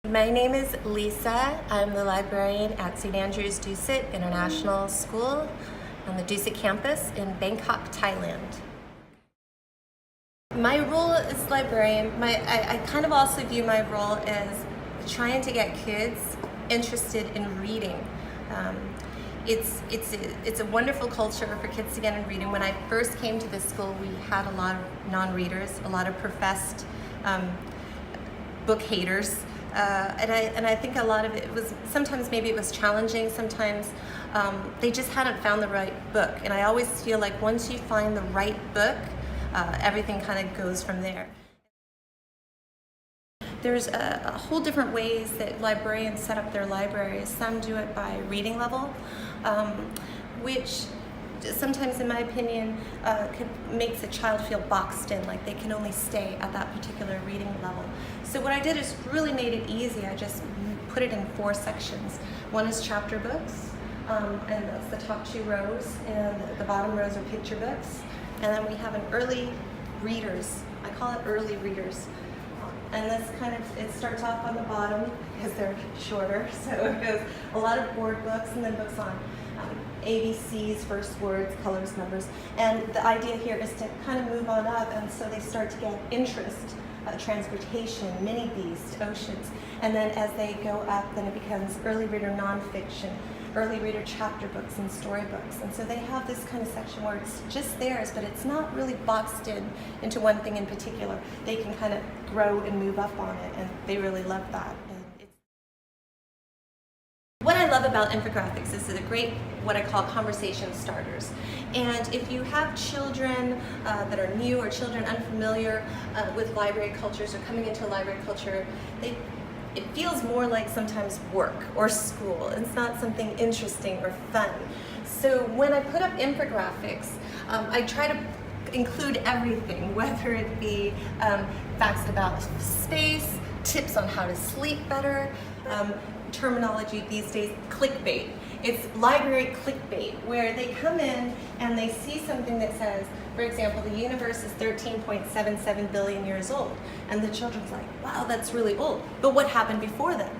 My name is Lisa. I'm the librarian at St. Andrew's Dusit International School on the Dusit campus in Bangkok, Thailand. My role as librarian, I kind of also view my role as trying to get kids interested in reading. It's a wonderful culture for kids to get in reading. When I first came to this school, we had a lot of non-readers, a lot of professed book haters. And I think a lot of it was, sometimes maybe it was challenging, sometimes they just hadn't found the right book. And I always feel like once you find the right book, everything kind of goes from there. There's a whole different ways that librarians set up their libraries. Some do it by reading level, which sometimes, in my opinion, makes a child feel boxed in, like they can only stay at that particular reading level. So what I did is really made it easy. I just put it in 4 sections. One is chapter books, and that's the top 2 rows, and the bottom rows are picture books. And then we have an early readers. I call it early readers. And this kind of, it starts off on the bottom because they're shorter. So it goes a lot of board books and then books on ABCs, first words, colors, numbers. And the idea here is to kind of move on up, and so they start to get interest, transportation, mini beast, oceans. And then as they go up, then it becomes early reader nonfiction, early reader chapter books and storybooks. And so they have this kind of section where it's just theirs, but it's not really boxed in into one thing in particular. They can kind of grow and move up on it, and they really love that. What I love about infographics is they're great, what I call conversation starters. And if you have children that are new or children unfamiliar with library cultures or coming into library culture, it feels more like sometimes work or school. It's not something interesting or fun. So when I put up infographics, I try to include everything, whether it be facts about space, tips on how to sleep better, terminology these days, clickbait. It's library clickbait, where they come in and they see something that says, for example, the universe is 13.77 billion years old. And the children's like, wow, that's really old. But what happened before then?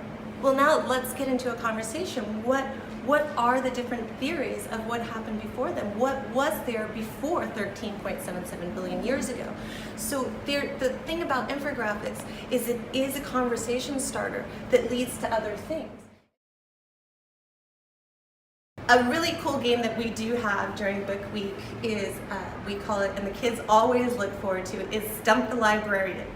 Well, now let's get into a conversation. What are the different theories of what happened before them? What was there before 13.77 billion years ago? So the thing about infographics is it is a conversation starter that leads to other things. A really cool game that we do have during book week is, we call it, and the kids always look forward to it, is Stump the Librarian.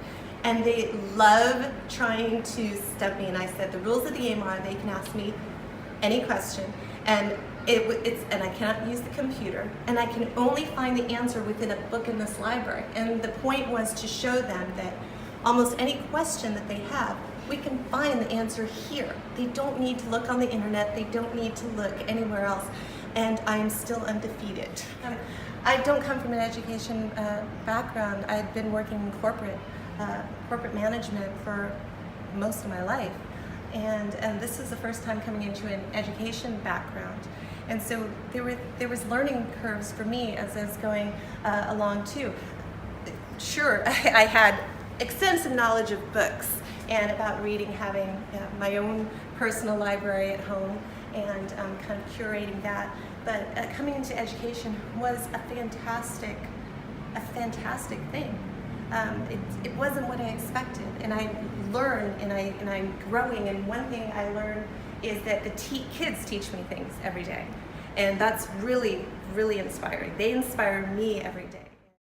And they love trying to stump me. And I said the rules of the game are they can ask me any question, and and I cannot use the computer, and I can only find the answer within a book in this library. And the point was to show them that almost any question that they have, we can find the answer here. They don't need to look on the internet, they don't need to look anywhere else, and I am still undefeated. I don't come from an education background. I've been working in corporate management for most of my life. And this is the first time coming into an education background. And so there was learning curves for me as I was going along too. Sure, I had extensive knowledge of books and about reading, having my own personal library at home and kind of curating that. But coming into education was a fantastic thing. It wasn't what I expected, and I learned, and I'm growing. And one thing I learned is that the kids teach me things every day, and that's really, really inspiring. They inspire me every day.